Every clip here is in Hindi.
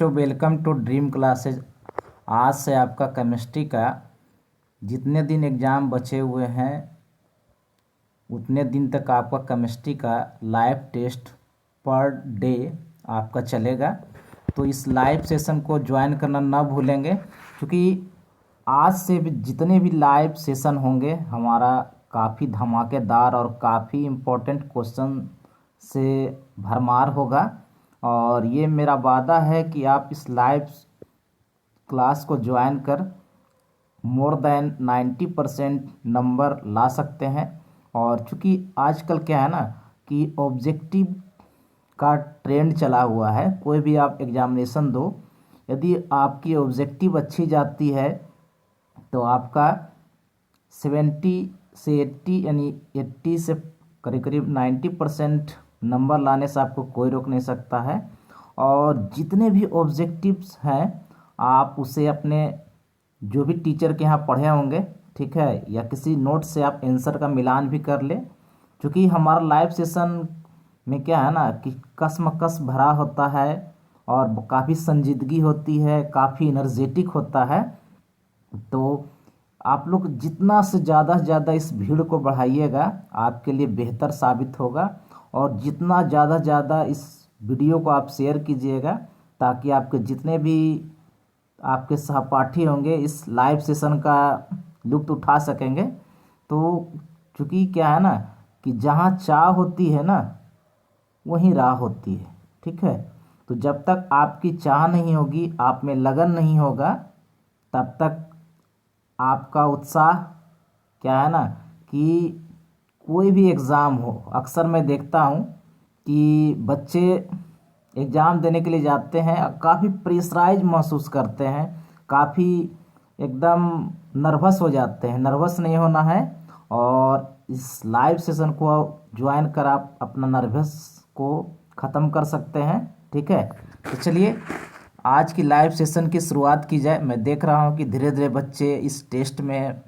तो वेलकम टू ड्रीम क्लासेज। आज से आपका केमिस्ट्री का जितने दिन एग्ज़ाम बचे हुए हैं उतने दिन तक आपका केमिस्ट्री का लाइव टेस्ट पर डे आपका चलेगा। तो इस लाइव सेशन को ज्वाइन करना ना भूलेंगे, क्योंकि आज से भी जितने भी लाइव सेशन होंगे हमारा काफ़ी धमाकेदार और काफ़ी इम्पोर्टेंट क्वेश्चन से भरमार होगा। और ये मेरा वादा है कि आप इस लाइव क्लास को ज्वाइन कर मोर देन 90% नंबर ला सकते हैं। और चूँकि आजकल क्या है ना कि ऑब्जेक्टिव का ट्रेंड चला हुआ है, कोई भी आप एग्जामिनेशन दो, यदि आपकी ऑब्जेक्टिव अच्छी जाती है तो आपका 70 से 80 यानी 80 से करीब करीब 90% नंबर लाने से आपको कोई रोक नहीं सकता है। और जितने भी ऑब्जेक्टिव्स हैं आप उसे अपने जो भी टीचर के यहाँ पढ़े होंगे, ठीक है, या किसी नोट से आप आंसर का मिलान भी कर ले। क्योंकि हमारा लाइव सेशन में क्या है ना कि कसमकस भरा होता है और काफ़ी संजीदगी होती है, काफ़ी एनर्जेटिक होता है। तो आप लोग जितना से ज़्यादा इस भीड़ को बढ़ाइएगा आपके लिए बेहतर साबित होगा। और जितना ज़्यादा इस वीडियो को आप शेयर कीजिएगा ताकि आपके जितने भी आपके सहपाठी होंगे इस लाइव सेशन का लुत्फ़ उठा सकेंगे। तो चूँकि क्या है ना कि जहाँ चाह होती है ना वहीं राह होती है, ठीक है। तो जब तक आपकी चाह नहीं होगी, आप में लगन नहीं होगा, तब तक आपका उत्साह क्या है ना कि कोई भी एग्ज़ाम हो, अक्सर मैं देखता हूँ कि बच्चे एग्ज़ाम देने के लिए जाते हैं और काफ़ी प्रेशराइज महसूस करते हैं, काफ़ी एकदम नर्वस हो जाते हैं। नर्वस नहीं होना है और इस लाइव सेशन को ज्वाइन कर आप अपना नर्वस को ख़त्म कर सकते हैं, ठीक है। तो चलिए आज की लाइव सेशन की शुरुआत की जाए। मैं देख रहा हूँ कि धीरे धीरे बच्चे इस टेस्ट में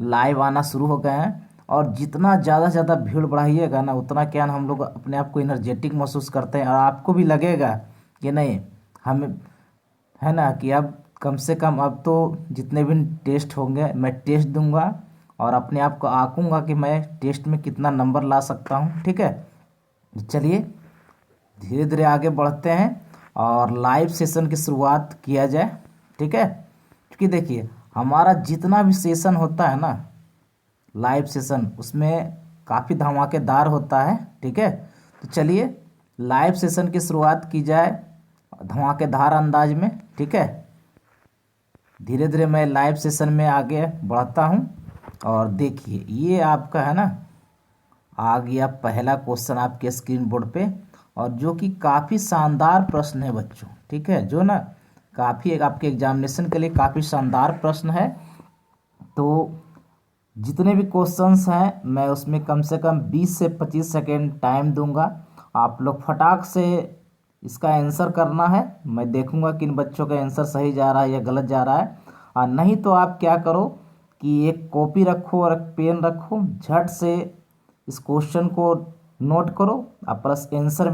लाइव आना शुरू हो गए हैं। और जितना ज़्यादा से ज़्यादा भीड़ बढ़ाइएगा ना उतना क्या ना हम लोग अपने आप को एनर्जेटिक महसूस करते हैं और आपको भी लगेगा कि नहीं हम है ना कि अब कम से कम अब तो जितने भी टेस्ट होंगे मैं टेस्ट दूंगा और अपने आप को आंकूंगा कि मैं टेस्ट में कितना नंबर ला सकता हूँ, ठीक है। चलिए धीरे धीरे आगे बढ़ते हैं और लाइव सेशन की शुरुआत किया जाए, ठीक है। क्योंकि देखिए हमारा जितना भी सेशन होता है ना लाइव सेशन उसमें काफ़ी धमाकेदार होता है, ठीक है। तो चलिए लाइव सेशन की शुरुआत की जाए धमाकेदार अंदाज में, ठीक है। धीरे धीरे मैं लाइव सेशन में आगे बढ़ता हूँ। और देखिए ये आपका है ना आ गया पहला क्वेश्चन आपके स्क्रीन बोर्ड पे, और जो कि काफ़ी शानदार प्रश्न है बच्चों, ठीक है, जो ना काफ़ी आपके एग्जामिनेशन के लिए काफ़ी शानदार प्रश्न है। तो जितने भी क्वेश्चंस हैं मैं उसमें कम से कम 20 से 25 सेकेंड टाइम दूंगा। आप लोग फटाक से इसका आंसर करना है। मैं देखूंगा कि इन बच्चों का आंसर सही जा रहा है या गलत जा रहा है। और नहीं तो आप क्या करो कि एक कॉपी रखो और एक पेन रखो, झट से इस क्वेश्चन को नोट करो और प्लस आंसर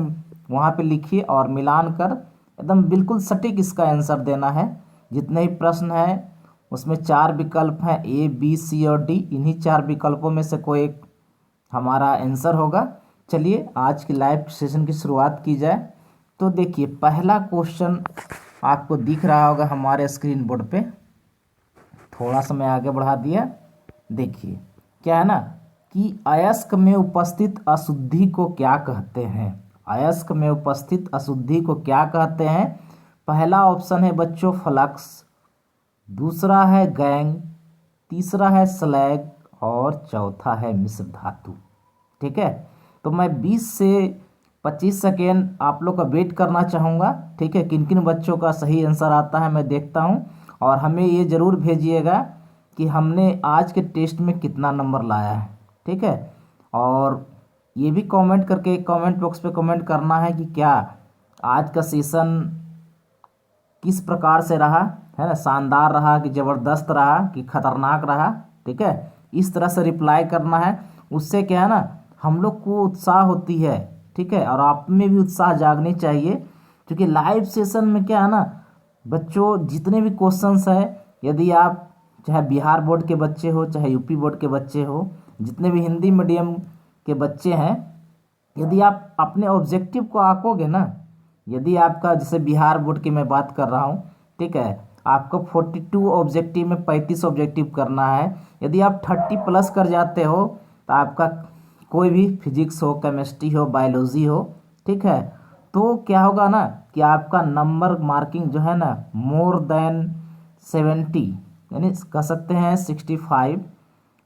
वहाँ पे लिखिए और मिलान कर एकदम बिल्कुल सटीक इसका आंसर देना है। जितने ही प्रश्न हैं उसमें 4 विकल्प हैं, ए बी सी और डी। इन्हीं 4 विकल्पों में से कोई एक हमारा आंसर होगा। चलिए आज की लाइव सेशन की शुरुआत की जाए। तो देखिए पहला क्वेश्चन आपको दिख रहा होगा हमारे स्क्रीन बोर्ड पे, थोड़ा सा मैं आगे बढ़ा दिया। देखिए क्या है ना कि अयस्क में उपस्थित अशुद्धि को क्या कहते हैं। अयस्क में उपस्थित अशुद्धि को क्या कहते हैं। पहला ऑप्शन है बच्चों फ्लक्स, दूसरा है गैंग, तीसरा है स्लैग और चौथा है मिश्र धातु, ठीक है। तो मैं 20 से 25 सेकेंड आप लोग का वेट करना चाहूँगा, ठीक है। किन किन बच्चों का सही आंसर आता है मैं देखता हूँ। और हमें ये ज़रूर भेजिएगा कि हमने आज के टेस्ट में कितना नंबर लाया है, ठीक है। और ये भी कमेंट करके कमेंट बॉक्स पे कमेंट करना है कि क्या आज का सेशन किस प्रकार से रहा, है ना, शानदार रहा कि ज़बरदस्त रहा कि खतरनाक रहा, ठीक है। इस तरह से रिप्लाई करना है। उससे क्या है ना हम लोग को उत्साह होती है, ठीक है, और आप में भी उत्साह जागनी चाहिए क्योंकि लाइव सेशन में क्या है ना बच्चों, जितने भी क्वेश्चंस है, यदि आप चाहे बिहार बोर्ड के बच्चे हो चाहे यूपी बोर्ड के बच्चे हो, जितने भी हिंदी मीडियम के बच्चे हैं, यदि आप अपने ऑब्जेक्टिव को आंकोगे ना, यदि आपका जैसे बिहार बोर्ड की मैं बात कर रहा हूँ, ठीक है, आपको 42 ऑब्जेक्टिव में 35 ऑब्जेक्टिव करना है। यदि आप 30 प्लस कर जाते हो तो आपका कोई भी फिजिक्स हो, केमिस्ट्री हो, बायोलॉजी हो, ठीक है, तो क्या होगा ना कि आपका नंबर मार्किंग जो है ना मोर देन 70, यानी कह सकते हैं 65,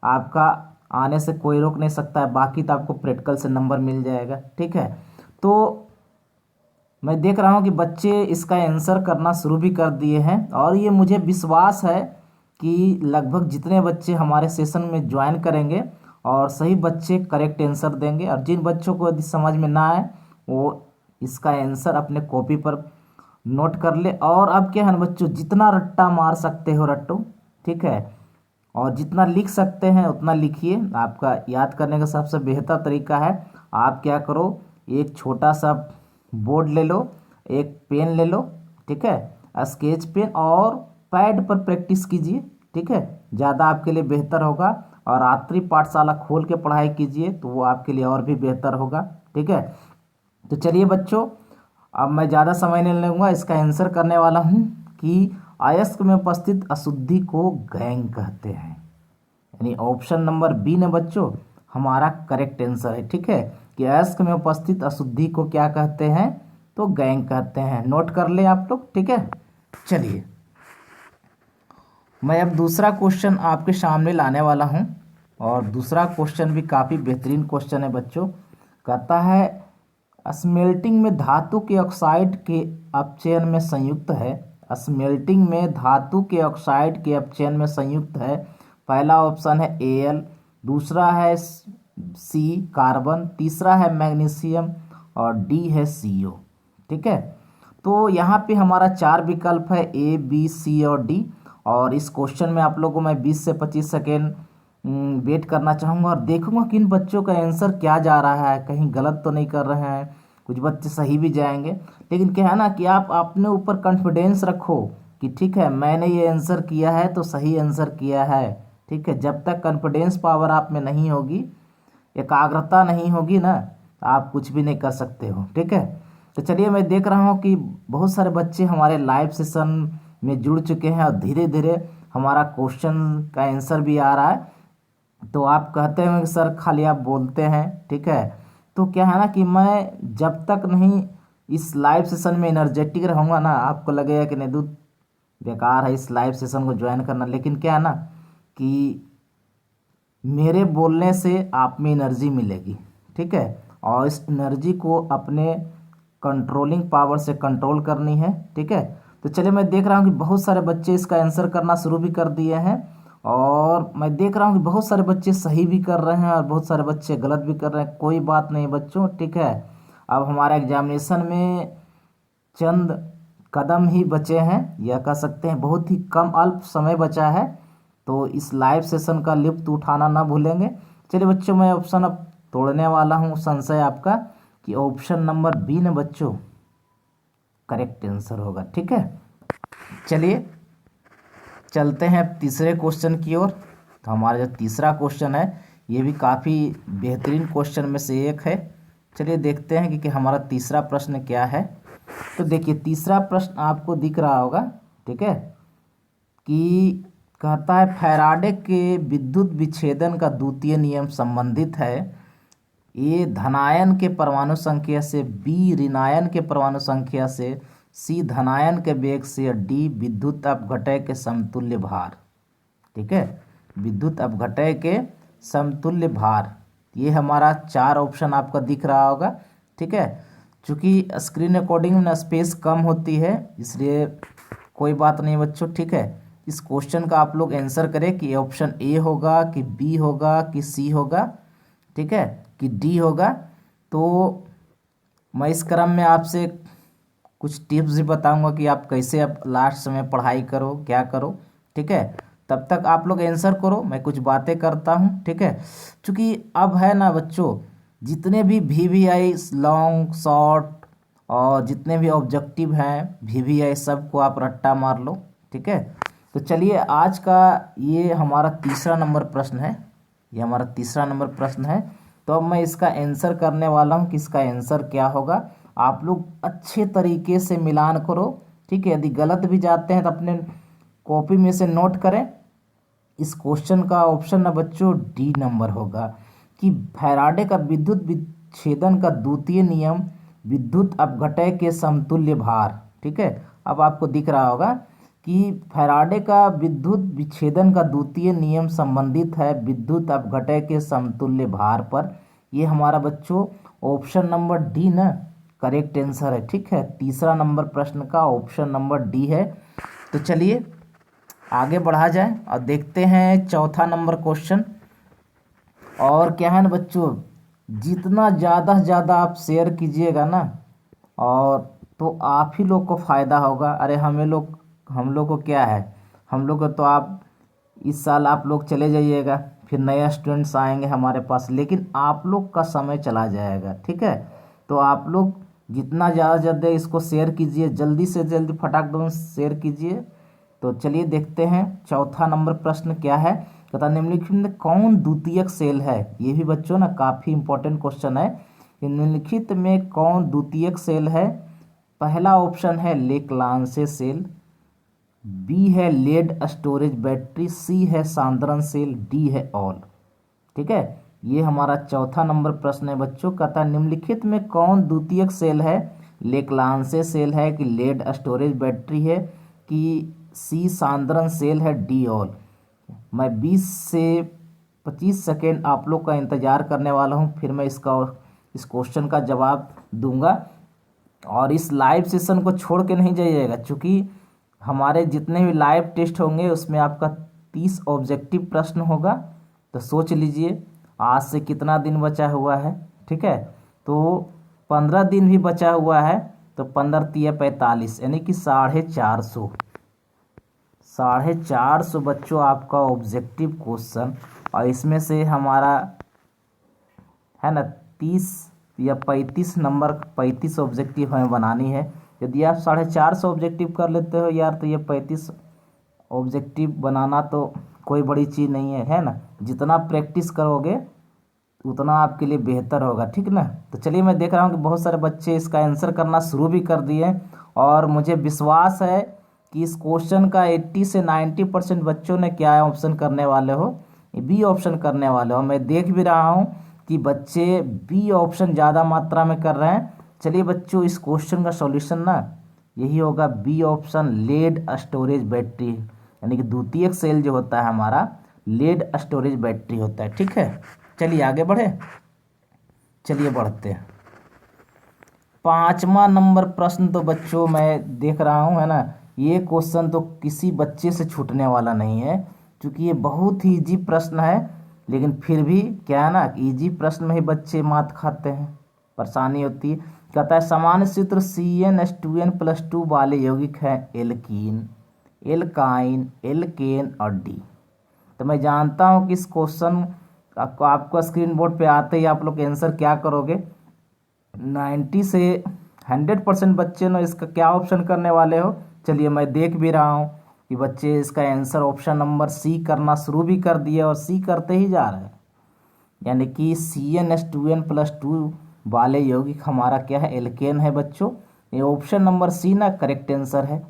आपका आने से कोई रोक नहीं सकता है। बाकी तो आपको प्रैक्टिकल से नंबर मिल जाएगा, ठीक है। तो मैं देख रहा हूँ कि बच्चे इसका आंसर करना शुरू भी कर दिए हैं, और ये मुझे विश्वास है कि लगभग जितने बच्चे हमारे सेशन में ज्वाइन करेंगे और सही बच्चे करेक्ट आंसर देंगे, और जिन बच्चों को यदि समझ में ना आए वो इसका आंसर अपने कॉपी पर नोट कर ले। और अब क्या है ना बच्चों, जितना रट्टा मार सकते हो रट्टो, ठीक है, और जितना लिख सकते हैं उतना लिखिए। आपका याद करने का सबसे बेहतर तरीका है, आप क्या करो, एक छोटा सा बोर्ड ले लो, एक पेन ले लो, ठीक है, स्केच पेन, और पैड पर प्रैक्टिस कीजिए, ठीक है, ज़्यादा आपके लिए बेहतर होगा। और रात्रि पाठशाला खोल के पढ़ाई कीजिए तो वो आपके लिए और भी बेहतर होगा, ठीक है। तो चलिए बच्चों, अब मैं ज़्यादा समय नहीं लूँगा, इसका आंसर करने वाला हूँ कि अयस्क में उपस्थित अशुद्धि को गैंग कहते हैं, यानी ऑप्शन नंबर बी ने बच्चों हमारा करेक्ट आंसर है, ठीक है, कि अयस्क में उपस्थित अशुद्धि को क्या कहते हैं, तो गैंग कहते हैं। नोट कर ले आप लोग, ठीक है। चलिए मैं अब दूसरा क्वेश्चन आपके सामने लाने वाला हूं, और दूसरा क्वेश्चन भी काफ़ी बेहतरीन क्वेश्चन है बच्चों। कहता है स्मेल्टिंग में धातु के ऑक्साइड के अपचयन में संयुक्त है, स्मेल्टिंग में धातु के ऑक्साइड के अपचयन में संयुक्त है। पहला ऑप्शन है Al, दूसरा है सी कार्बन, तीसरा है मैग्नीशियम, और डी है CO, ठीक है। तो यहाँ पे हमारा 4 विकल्प है, A B C और D। और इस क्वेश्चन में आप लोगों को मैं 20 से 25 सेकेंड वेट करना चाहूँगा, और देखूंगा कि इन बच्चों का आंसर क्या जा रहा है, कहीं गलत तो नहीं कर रहे हैं, कुछ बच्चे सही भी जाएंगे। लेकिन क्या है ना कि आप अपने ऊपर कॉन्फिडेंस रखो कि ठीक है मैंने ये आंसर किया है तो सही आंसर किया है, ठीक है। जब तक कॉन्फिडेंस पावर आप में नहीं होगी, एकाग्रता नहीं होगी ना, आप कुछ भी नहीं कर सकते हो, ठीक है। तो चलिए मैं देख रहा हूँ कि बहुत सारे बच्चे हमारे लाइव सेशन में जुड़ चुके हैं, और धीरे धीरे हमारा क्वेश्चन का आंसर भी आ रहा है। तो आप कहते हैं कि सर खाली आप बोलते हैं, ठीक है। तो क्या है ना कि मैं जब तक नहीं इस लाइव सेशन में एनर्जेटिक रहूँगा ना, आपको लगेगा कि नहीं दूध बेकार है इस लाइव सेशन को ज्वाइन करना। लेकिन क्या है ना कि मेरे बोलने से आप में एनर्जी मिलेगी, ठीक है, और इस एनर्जी को अपने कंट्रोलिंग पावर से कंट्रोल करनी है, ठीक है। तो चलिए मैं देख रहा हूँ कि बहुत सारे बच्चे इसका आंसर करना शुरू भी कर दिए हैं, और मैं देख रहा हूँ कि बहुत सारे बच्चे सही भी कर रहे हैं और बहुत सारे बच्चे गलत भी कर रहे हैं। कोई बात नहीं बच्चों, ठीक है। अब हमारे एग्जामिनेशन में चंद कदम ही बचे हैं, या कह सकते हैं बहुत ही कम अल्प समय बचा है, तो इस लाइव सेशन का लुत्फ उठाना ना भूलेंगे। चलिए बच्चों, मैं ऑप्शन अब तोड़ने वाला हूँ संशय आपका कि ऑप्शन नंबर बी ने बच्चों करेक्ट आंसर होगा, ठीक है। चलिए चलते हैं तीसरे क्वेश्चन की ओर। तो हमारा जो तीसरा क्वेश्चन है ये भी काफ़ी बेहतरीन क्वेश्चन में से एक है। चलिए देखते हैं कि हमारा तीसरा प्रश्न क्या है। तो देखिए तीसरा प्रश्न आपको दिख रहा होगा, ठीक है, कि कहता है फैराडे के विद्युत विच्छेदन का द्वितीय नियम संबंधित है ए धनायन के परमाणु संख्या से, बी ऋणायन के परमाणु संख्या से, सी धनायन के वेग से, डी विद्युत अपघटय के समतुल्य भार, ठीक है, विद्युत अपघटय के समतुल्य भार। ये हमारा 4 ऑप्शन आपका दिख रहा होगा, ठीक है। चूँकि स्क्रीन रिकॉर्डिंग में स्पेस कम होती है इसलिए कोई बात नहीं बच्चों, ठीक है। इस क्वेश्चन का आप लोग आंसर करें कि ऑप्शन ए होगा कि बी होगा कि सी होगा, ठीक है, कि डी होगा। तो मैं इस क्रम में आपसे कुछ टिप्स भी बताऊंगा कि आप कैसे अब लास्ट में पढ़ाई करो, क्या करो, ठीक है। तब तक आप लोग आंसर करो, मैं कुछ बातें करता हूँ, ठीक है। क्योंकि अब है ना बच्चों, जितने भी VVI लॉन्ग शॉर्ट और जितने भी ऑब्जेक्टिव हैं VVI सबको आप रट्टा मार लो, ठीक है। तो चलिए आज का ये हमारा तीसरा नंबर प्रश्न है, ये हमारा तीसरा नंबर प्रश्न है। तो अब मैं इसका आंसर करने वाला हूँ कि इसका आंसर क्या होगा। आप लोग अच्छे तरीके से मिलान करो, ठीक है। यदि गलत भी जाते हैं तो अपने कॉपी में से नोट करें। इस क्वेश्चन का ऑप्शन ना बच्चों डी नंबर होगा कि फैराडे का विद्युत विच्छेदन का द्वितीय नियम विद्युत अपघटय के समतुल्य भार, ठीक है। अब आपको दिख रहा होगा कि फैराडे का विद्युत विच्छेदन का द्वितीय नियम संबंधित है विद्युत अपघटय के समतुल्य भार पर। ये हमारा बच्चों ऑप्शन नंबर डी ना करेक्ट आंसर है, ठीक है। तीसरा नंबर प्रश्न का ऑप्शन नंबर डी है। तो चलिए आगे बढ़ा जाए और देखते हैं चौथा नंबर क्वेश्चन। और क्या है ना बच्चों, जितना ज़्यादा से ज़्यादा आप शेयर कीजिएगा ना और तो आप ही लोग को फ़ायदा होगा। अरे हम लोग को क्या है, हम लोग को तो आप इस साल आप लोग चले जाइएगा, फिर नए स्टूडेंट्स आएंगे हमारे पास, लेकिन आप लोग का समय चला जाएगा, ठीक है। तो आप लोग जितना ज़्यादा ज़्यादा इसको शेयर कीजिए, जल्दी से जल्दी फटाक दो शेयर कीजिए। तो चलिए देखते हैं चौथा नंबर प्रश्न क्या है। कहता निम्नलिखित में कौन द्वितीयक सेल है। ये भी बच्चों ना काफ़ी इंपॉर्टेंट क्वेश्चन है। निम्नलिखित में कौन द्वितीयक सेल है। पहला ऑप्शन है लेक्लांसे सेल, बी है लेड स्टोरेज बैटरी, सी है सांद्रण सेल, डी है ऑल, ठीक है। ये हमारा चौथा नंबर प्रश्न है बच्चों। कहता है निम्नलिखित में कौन द्वितीयक सेल है। लेक्लांसे सेल है कि लेड स्टोरेज बैटरी है कि सी सांद्रण सेल है, डी ऑल। मैं 20 से 25 सेकेंड आप लोग का इंतज़ार करने वाला हूँ, फिर मैं इस क्वेश्चन का जवाब दूंगा। और इस लाइव सेशन को छोड़ के नहीं जाइएगा, क्योंकि हमारे जितने भी लाइव टेस्ट होंगे उसमें आपका 30 ऑब्जेक्टिव प्रश्न होगा। तो सोच लीजिए आज से कितना दिन बचा हुआ है, ठीक है। तो 15 दिन भी बचा हुआ है, तो 15 तिया 45 यानी कि 450 बच्चों आपका ऑब्जेक्टिव क्वेश्चन। और इसमें से हमारा है ना 30 या 35 ऑब्जेक्टिव हमें बनानी है। यदि आप 450 ऑब्जेक्टिव कर लेते हो यार, तो ये 35 ऑब्जेक्टिव बनाना तो कोई बड़ी चीज़ नहीं है ना। जितना प्रैक्टिस करोगे उतना आपके लिए बेहतर होगा, ठीक ना। तो चलिए मैं देख रहा हूँ कि बहुत सारे बच्चे इसका आंसर करना शुरू भी कर दिए, और मुझे विश्वास है कि इस क्वेश्चन का 80 से 90% बच्चों ने क्या ऑप्शन करने वाले हो, बी ऑप्शन करने वाले हो। मैं देख भी रहा हूँ कि बच्चे बी ऑप्शन ज़्यादा मात्रा में कर रहे हैं। चलिए बच्चों इस क्वेश्चन का सॉल्यूशन ना यही होगा, B option lead storage battery, यानी कि द्वितीयक सेल जो होता है हमारा लेड स्टोरेज बैटरी होता है, ठीक है। चलिए आगे बढ़े, चलिए बढ़ते हैं। पांचवा नंबर प्रश्न तो बच्चों मैं देख रहा हूँ है ना, ये क्वेश्चन तो किसी बच्चे से छूटने वाला नहीं है, क्योंकि ये बहुत ही इजी प्रश्न है। लेकिन फिर भी क्या है ना, इजी प्रश्न में ही बच्चे मात खाते हैं, परेशानी होती है। कहता है सामान्य सूत्र CnH2n+2 वाले यौगिक हैं एल्कीन, एल्काइन, एल्केन और डी। तो मैं जानता हूँ कि इस क्वेश्चन आपको स्क्रीन बोर्ड पे आते ही आप लोग आंसर क्या करोगे। 90 से 100% बच्चे ने इसका क्या ऑप्शन करने वाले हो। चलिए मैं देख भी रहा हूँ कि बच्चे इसका आंसर ऑप्शन नंबर सी करना शुरू भी कर दिए और सी करते ही जा रहे हैं, यानी कि CnH2n+2 वाले यौगिक हमारा क्या है, एल्केन है बच्चों। ये ऑप्शन नंबर सी ना करेक्ट आंसर है।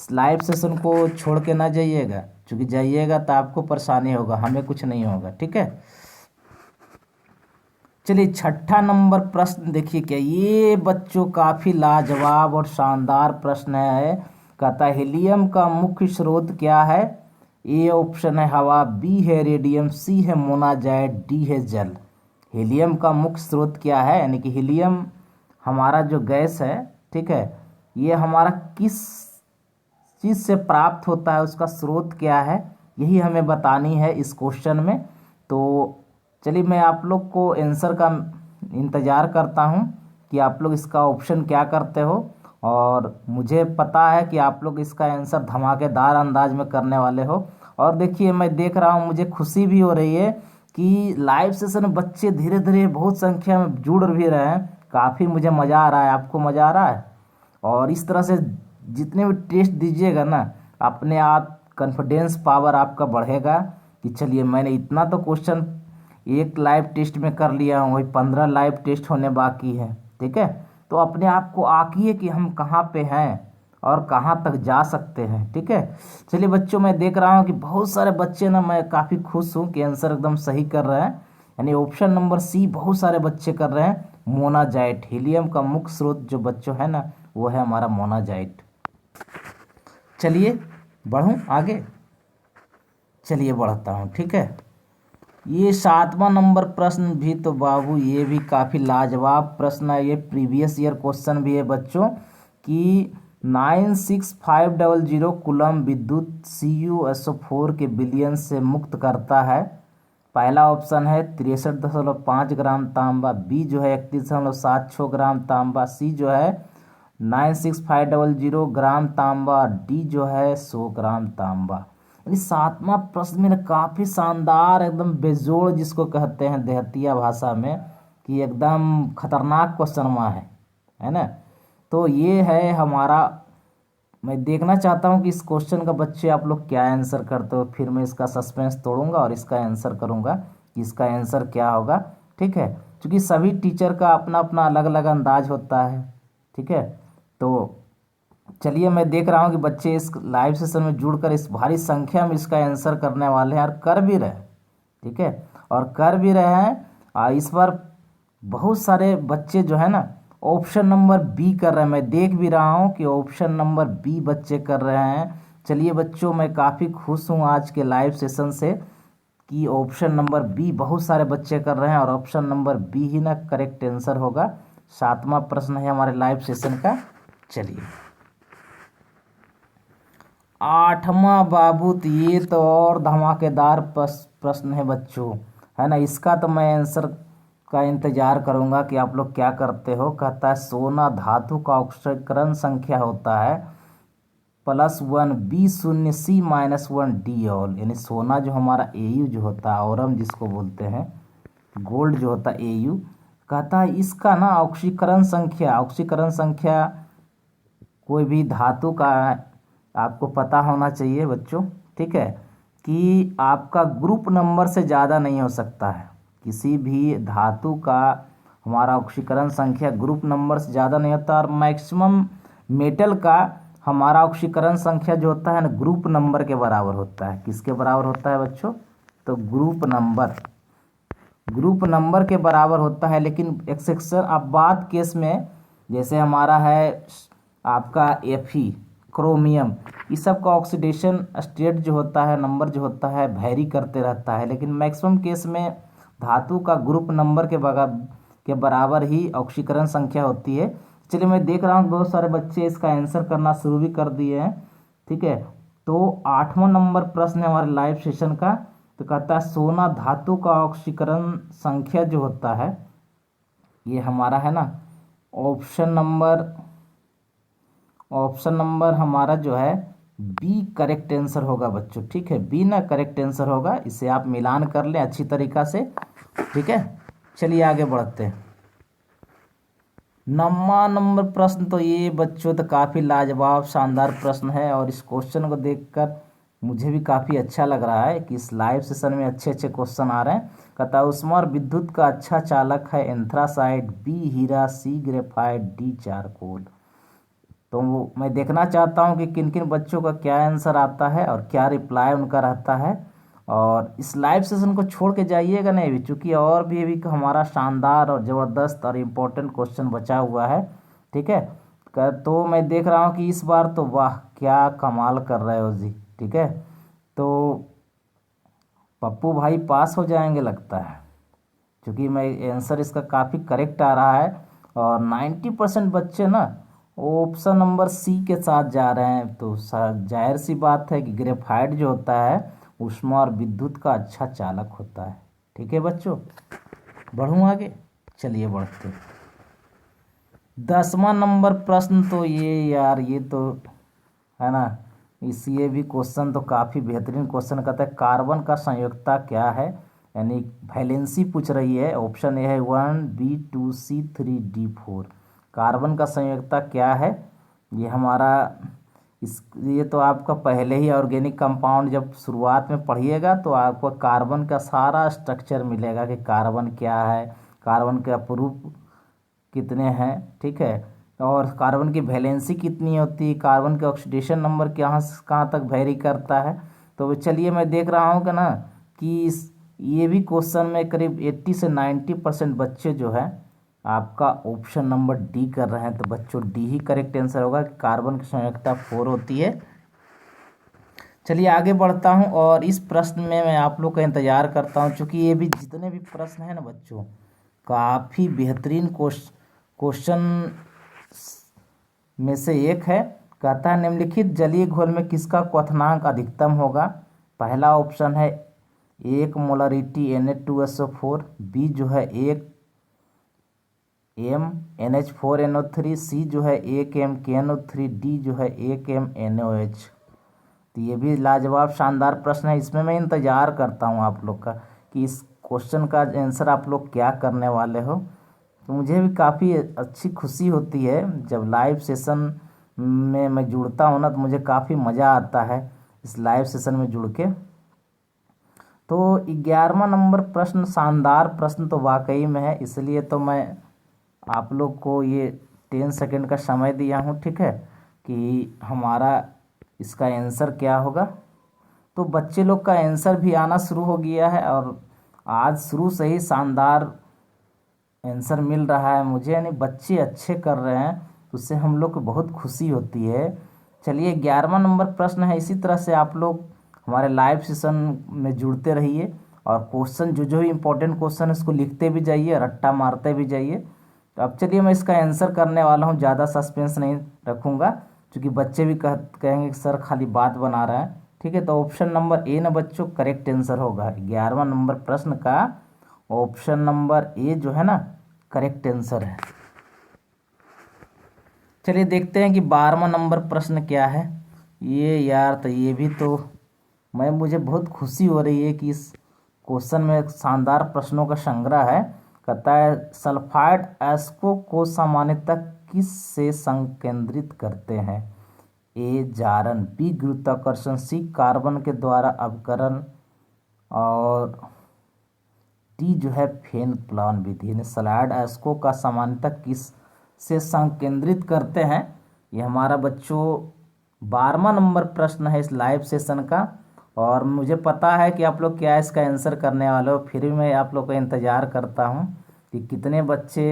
लाइव सेशन को छोड़ के ना जाइएगा, क्योंकि जाइएगा तो आपको परेशानी होगा, हमें कुछ नहीं होगा, ठीक है। चलिए छठा नंबर प्रश्न देखिए, क्या ये बच्चों काफ़ी लाजवाब और शानदार प्रश्न है। कहता है हीलियम का मुख्य स्रोत क्या है। ए ऑप्शन है हवा, बी है रेडियम, सी है मोनाजाइट, डी है जल। हीलियम का मुख्य स्रोत क्या है, यानी कि हीलियम हमारा जो गैस है, ठीक है, ये हमारा किस चीज़ से प्राप्त होता है, उसका स्रोत क्या है, यही हमें बतानी है इस क्वेश्चन में। तो चलिए मैं आप लोग को आंसर का इंतज़ार करता हूँ कि आप लोग इसका ऑप्शन क्या करते हो, और मुझे पता है कि आप लोग इसका आंसर धमाकेदार अंदाज में करने वाले हो। और देखिए मैं देख रहा हूँ, मुझे खुशी भी हो रही है कि लाइव सेशन में बच्चे धीरे धीरे बहुत संख्या में जुड़ भी रहे हैं। काफ़ी मुझे मज़ा आ रहा है, आपको मज़ा आ रहा है। और इस तरह से जितने भी टेस्ट दीजिएगा ना, अपने आप कॉन्फिडेंस पावर आपका बढ़ेगा कि चलिए मैंने इतना तो क्वेश्चन एक लाइव टेस्ट में कर लिया हूँ, वही 15 लाइव टेस्ट होने बाकी है। ठीक है, तो अपने आप को आंकिए कि हम कहाँ पे हैं और कहाँ तक जा सकते हैं। ठीक है, चलिए बच्चों, मैं देख रहा हूँ कि बहुत सारे बच्चे ना, मैं काफ़ी खुश हूँ कि आंसर एकदम सही कर रहे हैं। यानी ऑप्शन नंबर सी बहुत सारे बच्चे कर रहे हैं, मोनाजाइट। हीलियम का मुख्य स्रोत जो बच्चों है ना, वो है हमारा मोनाजाइट। चलिए बढ़ूँ आगे, चलिए बढ़ता हूँ। ठीक है, ये 7वां नंबर प्रश्न भी तो बाबू ये भी काफ़ी लाजवाब प्रश्न है। ये प्रीवियस ईयर क्वेश्चन भी है बच्चों कि 96500 कूलम विद्युत CuSO4 के विलयन से मुक्त करता है। पहला ऑप्शन है 63.5 ग्राम तांबा, बी जो है 31.76 ग्राम तांबा, सी जो है 96500 ग्राम तांबा, डी जो है 100 ग्राम तांबा। यानी 7वां प्रश्न में काफ़ी शानदार, एकदम बेजोड़ जिसको कहते हैं देहतिया भाषा में, कि एकदम खतरनाक क्वेश्चन है ना। तो ये है हमारा, मैं देखना चाहता हूँ कि इस क्वेश्चन का बच्चे आप लोग क्या आंसर करते हो। फिर मैं इसका सस्पेंस तोड़ूंगा और इसका आंसर करूंगा कि इसका आंसर क्या होगा। ठीक है, क्योंकि सभी टीचर का अपना अपना अलग अलग अंदाज होता है। ठीक है, तो चलिए मैं देख रहा हूँ कि बच्चे इस लाइव सेशन में जुड़कर इस भारी संख्या में इसका आंसर करने वाले हैं और कर भी रहे। ठीक है, और कर भी रहे हैं। इस बार बहुत सारे बच्चे जो है ना, ऑप्शन नंबर बी कर रहे हैं। मैं देख भी रहा हूँ कि ऑप्शन नंबर बी बच्चे कर रहे हैं। चलिए बच्चों, मैं काफ़ी खुश हूँ आज के लाइव सेशन से कि ऑप्शन नंबर बी बहुत सारे बच्चे कर रहे हैं और ऑप्शन नंबर बी ही ना करेक्ट आंसर होगा। 7वां प्रश्न है हमारे लाइव सेशन का। चलिए 8वां बाबू, तो ये तो और धमाकेदार प्रश्न है बच्चों, है ना। इसका तो मैं आंसर का इंतजार करूंगा कि आप लोग क्या करते हो। कहता है सोना धातु का ऑक्सीकरण संख्या होता है +1 B0 C-1 D ऑल। यानी सोना जो हमारा Au जो होता है, औरम जिसको बोलते हैं, गोल्ड जो होता है Au, कहता है इसका ना ऑक्सीकरण संख्या कोई भी धातु का आपको पता होना चाहिए बच्चों। ठीक है, कि आपका ग्रुप नंबर से ज़्यादा नहीं हो सकता है। किसी भी धातु का हमारा ऑक्सीकरण संख्या ग्रुप नंबर से ज़्यादा नहीं होता। और मैक्सिमम मेटल का हमारा ऑक्सीकरण संख्या जो होता है ना, ग्रुप नंबर के बराबर होता है। किसके बराबर होता है बच्चों? तो ग्रुप नंबर के बराबर होता है। लेकिन एक्सेप्शन आप बात केस में, जैसे हमारा है आपका Fe क्रोमियम, इस सब का ऑक्सीडेशन स्टेट जो होता है, नंबर जो होता है, वैरी करते रहता है। लेकिन मैक्सिमम केस में धातु का ग्रुप नंबर के बराबर ही ऑक्सीकरण संख्या होती है। चलिए मैं देख रहा हूँ बहुत सारे बच्चे इसका आंसर करना शुरू भी कर दिए हैं। ठीक है, तो 8वां नंबर प्रश्न है हमारे लाइव सेशन का। तो कहता है सोना धातु का ऑक्सीकरण संख्या जो होता है, ये हमारा है ना ऑप्शन नंबर हमारा जो है बी करेक्ट आंसर होगा बच्चों। ठीक है, बी ना करेक्ट आंसर होगा। इसे आप मिलान कर लें अच्छी तरीक़ा से। ठीक है, चलिए आगे बढ़ते हैं। 9वां नंबर प्रश्न, तो ये बच्चों तो काफ़ी लाजवाब शानदार प्रश्न है और इस क्वेश्चन को देखकर मुझे भी काफ़ी अच्छा लग रहा है कि इस लाइव सेशन में अच्छे अच्छे क्वेश्चन आ रहे हैं। कहता है ऊष्मा और विद्युत का अच्छा चालक है एंथ्रासाइट, बी हीरा, सी ग्रेफाइट, डी चारकोल। तो मैं देखना चाहता हूँ कि किन किन बच्चों का क्या आंसर आता है और क्या रिप्लाई उनका रहता है। और इस लाइव सेशन को छोड़ के जाइएगा नहीं भी, चूँकि और भी हमारा शानदार और ज़बरदस्त और इम्पोर्टेंट क्वेश्चन बचा हुआ है। ठीक है, तो मैं देख रहा हूँ कि इस बार तो वाह क्या कमाल कर रहे हो जी। ठीक है, तो पप्पू भाई पास हो जाएंगे लगता है, क्योंकि मैं आंसर इसका काफ़ी करेक्ट आ रहा है। और 90% बच्चे ना ऑप्शन नंबर सी के साथ जा रहे हैं। तो जाहिर सी बात है कि ग्रेफाइट जो होता है ऊष्मा और विद्युत का अच्छा चालक होता है। ठीक है बच्चों, बढ़ूँ आगे, चलिए बढ़ते। 10वां नंबर प्रश्न, तो ये यार ये तो है ना, ये भी क्वेश्चन तो काफ़ी बेहतरीन क्वेश्चन कहता है कार्बन का संयोजकता क्या है। यानी वैलेंसी पूछ रही है। ऑप्शन ए है 1 B 2 C 3 D 4। कार्बन का संयोजकता क्या है? ये हमारा ये तो आपका पहले ही ऑर्गेनिक कंपाउंड जब शुरुआत में पढ़िएगा तो आपको कार्बन का सारा स्ट्रक्चर मिलेगा कि कार्बन क्या है, कार्बन के अप कितने हैं, ठीक है, और कार्बन की वैलेंसी कितनी होती है, कार्बन के ऑक्सीडेशन नंबर कहाँ से कहाँ तक वेरी करता है। तो चलिए मैं देख रहा हूँ कि ना कि ये भी क्वेश्चन में करीब 80 से 90% बच्चे जो है आपका ऑप्शन नंबर डी कर रहे हैं। तो बच्चों डी ही करेक्ट आंसर होगा कि कार्बन की संयोजकता 4 होती है। चलिए आगे बढ़ता हूँ और इस प्रश्न में मैं आप लोग का इंतजार करता हूँ, क्योंकि ये भी जितने भी प्रश्न हैं ना बच्चों काफ़ी बेहतरीन क्वेश्चन में से एक है। कहता है निम्नलिखित जलीय घोल में किसका क्वथनांक अधिकतम होगा। पहला ऑप्शन है 1 मोलरिटी Na2SO4, बी जो है 1 m NH4NO3, सी जो है 1 m KNO3, डी जो है 1 m NOH। तो ये भी लाजवाब शानदार प्रश्न है। इसमें मैं इंतज़ार करता हूँ आप लोग का कि इस क्वेश्चन का आंसर आप लोग क्या करने वाले हो। तो मुझे भी काफ़ी अच्छी खुशी होती है जब लाइव सेशन में मैं जुड़ता हूँ ना, तो मुझे काफ़ी मज़ा आता है इस लाइव सेशन में जुड़ के। तो 11वां नंबर प्रश्न शानदार प्रश्न तो वाकई में है, इसलिए तो मैं आप लोग को ये 10 सेकंड का समय दिया हूँ, ठीक है, कि हमारा इसका आंसर क्या होगा। तो बच्चे लोग का आंसर भी आना शुरू हो गया है और आज शुरू से ही शानदार आंसर मिल रहा है मुझे, यानी बच्चे अच्छे कर रहे हैं तो उससे हम लोग को बहुत खुशी होती है। चलिए 11वां नंबर प्रश्न है। इसी तरह से आप लोग हमारे लाइव सेशन में जुड़ते रहिए और क्वेश्चन जो जो इम्पोर्टेंट क्वेश्चन है उसको लिखते भी जाइए, रट्टा मारते भी जाइए। तो अब चलिए मैं इसका आंसर करने वाला हूँ, ज़्यादा सस्पेंस नहीं रखूँगा क्योंकि बच्चे भी कहेंगे कि सर खाली बात बना रहा है, ठीक है। तो ऑप्शन नंबर ए ना बच्चों करेक्ट आंसर होगा 11वां नंबर प्रश्न का। ऑप्शन नंबर ए जो है ना करेक्ट आंसर है। चलिए देखते हैं कि 12वां नंबर प्रश्न क्या है। ये यार तो ये भी तो मुझे बहुत खुशी हो रही है कि इस क्वेश्चन में एक शानदार प्रश्नों का संग्रह है। कहता है सल्फाइड एस्को को सामान्यतः किस से संकेंद्रित करते हैं। ए जारन, बी गुरुत्वाकर्षण, सी कार्बन के द्वारा अवकरण और डी जो है फेन प्लान विधि। यानी सलाइड एस्को का सामान्यतः किस से संकेंद्रित करते हैं। ये हमारा बच्चों 12वां नंबर प्रश्न है इस लाइव सेशन का। और मुझे पता है कि आप लोग क्या इसका आंसर करने वाले हो, फिर भी मैं आप लोग का इंतज़ार करता हूँ कि कितने बच्चे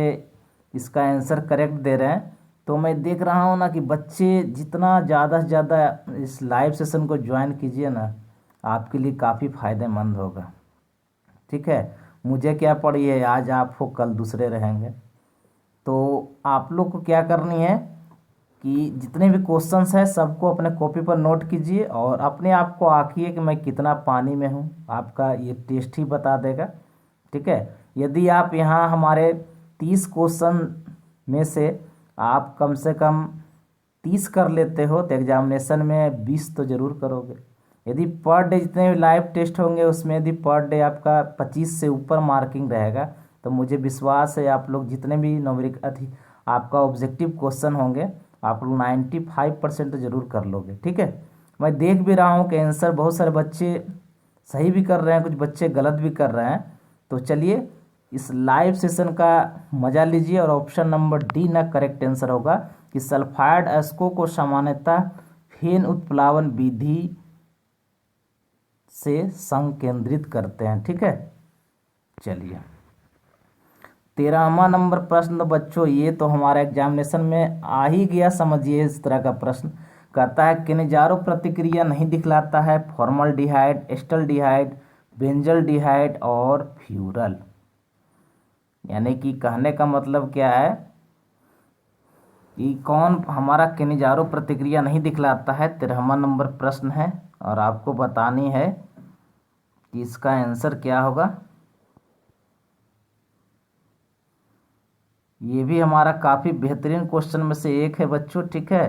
इसका आंसर करेक्ट दे रहे हैं। तो मैं देख रहा हूँ ना कि बच्चे जितना ज़्यादा से ज़्यादा इस लाइव सेशन को ज्वाइन कीजिए ना, आपके लिए काफ़ी फ़ायदेमंद होगा, ठीक है। मुझे क्या पड़ी है, आज आप हो कल दूसरे रहेंगे। तो आप लोग को क्या करनी है कि जितने भी क्वेश्चंस हैं सबको अपने कॉपी पर नोट कीजिए और अपने आप को आंकिए कि मैं कितना पानी में हूँ। आपका ये टेस्ट ही बता देगा, ठीक है। यदि आप यहाँ हमारे 30 क्वेश्चन में से आप कम से कम 30 कर लेते हो तो एग्जामिनेशन में 20 तो ज़रूर करोगे। यदि पर डे जितने भी लाइव टेस्ट होंगे उसमें यदि पर डे आपका 25 से ऊपर मार्किंग रहेगा तो मुझे विश्वास है आप लोग जितने भी न्यूमेरिक आपका ऑब्जेक्टिव क्वेश्चन होंगे आप लोग 95% तो ज़रूर कर लोगे, ठीक है। मैं देख भी रहा हूँ कि आंसर बहुत सारे बच्चे सही भी कर रहे हैं, कुछ बच्चे गलत भी कर रहे हैं। तो चलिए इस लाइव सेशन का मजा लीजिए और ऑप्शन नंबर डी ना करेक्ट आंसर होगा कि सल्फाइड एस्को को सामान्यतः फेन उत्प्लावन विधि से संकेंद्रित करते हैं, ठीक है। चलिए 13वां नंबर प्रश्न तो बच्चों ये तो हमारा एग्जामिनेशन में आ ही गया, समझिए इस तरह का प्रश्न। कहता है किनेजारो प्रतिक्रिया नहीं दिखलाता है फॉर्मल्डिहाइड, एस्टल्डिहाइड, बेंजल्डिहाइड और फ्यूरल। यानी कि कहने का मतलब क्या है कि कौन हमारा किनेजारो प्रतिक्रिया नहीं दिखलाता है। 13वां नंबर प्रश्न है और आपको बतानी है कि इसका आंसर क्या होगा। ये भी हमारा काफ़ी बेहतरीन क्वेश्चन में से एक है बच्चों, ठीक है,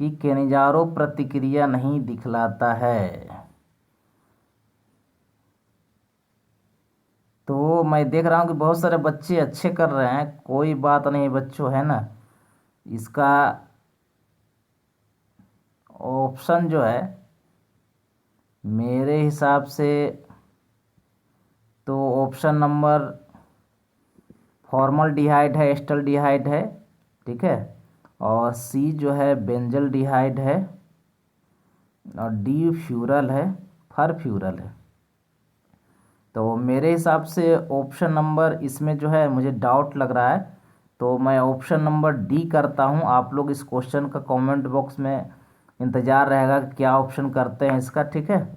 कि किनेजारो प्रतिक्रिया नहीं दिखलाता है। तो मैं देख रहा हूँ कि बहुत सारे बच्चे अच्छे कर रहे हैं, कोई बात नहीं बच्चों, है ना। इसका ऑप्शन जो है मेरे हिसाब से तो ऑप्शन नंबर फॉर्मलडिहाइड है, एस्टल्डिहाइड है, ठीक है, और सी जो है बेंजल्डिहाइड है, और डी फ्यूरल है, फरफ्यूरल है। तो मेरे हिसाब से ऑप्शन नंबर इसमें जो है मुझे डाउट लग रहा है, तो मैं ऑप्शन नंबर डी करता हूँ। आप लोग इस क्वेश्चन का कमेंट बॉक्स में इंतज़ार रहेगा कि क्या ऑप्शन करते हैं इसका, ठीक है।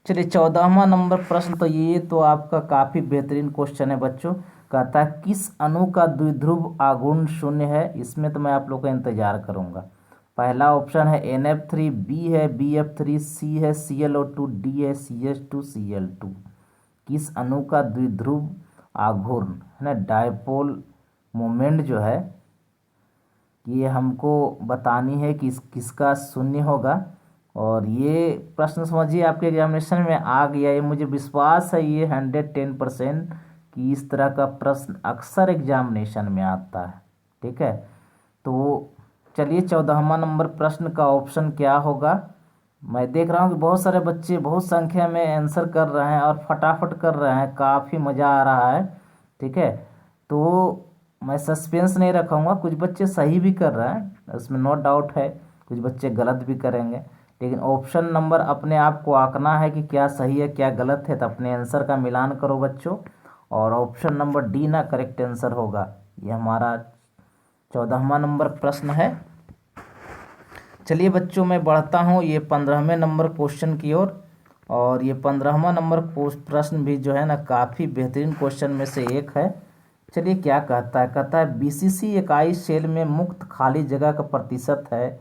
चलिए 14वां नंबर प्रश्न, तो ये तो आपका काफ़ी बेहतरीन क्वेश्चन है बच्चों। कहता है किस अणु का द्विध्रुव आघूर्ण शून्य है। इसमें तो मैं आप लोग का इंतजार करूंगा। पहला ऑप्शन है NF3, बी है BF3, सी है ClO2, डी है CH2Cl2। किस अणु का द्विध्रुव आघूर्ण है ना, डायपोल मोमेंट जो है, ये हमको बतानी है कि किसका शून्य होगा। और ये प्रश्न समझिए आपके एग्जामिनेशन में आ गया, ये मुझे विश्वास है ये 110% कि इस तरह का प्रश्न अक्सर एग्जामिनेशन में आता है, ठीक है। तो चलिए 14वां नंबर प्रश्न का ऑप्शन क्या होगा। मैं देख रहा हूँ कि बहुत सारे बच्चे बहुत संख्या में आंसर कर रहे हैं और फटाफट कर रहे हैं, काफ़ी मज़ा आ रहा है, ठीक है। तो मैं सस्पेंस नहीं रखूँगा, कुछ बच्चे सही भी कर रहे हैं, उसमें नो डाउट है, कुछ बच्चे गलत भी करेंगे, लेकिन ऑप्शन नंबर अपने आप को आंकना है कि क्या सही है क्या गलत है। तो अपने आंसर का मिलान करो बच्चों, और ऑप्शन नंबर डी ना करेक्ट आंसर होगा। ये हमारा 14वां नंबर प्रश्न है। चलिए बच्चों मैं बढ़ता हूँ ये 15वें नंबर क्वेश्चन की ओर। और ये 15वां नंबर प्रश्न भी जो है ना काफ़ी बेहतरीन क्वेश्चन में से एक है। चलिए क्या कहता है, कहता है BCC इकाई सेल में मुक्त खाली जगह का प्रतिशत है।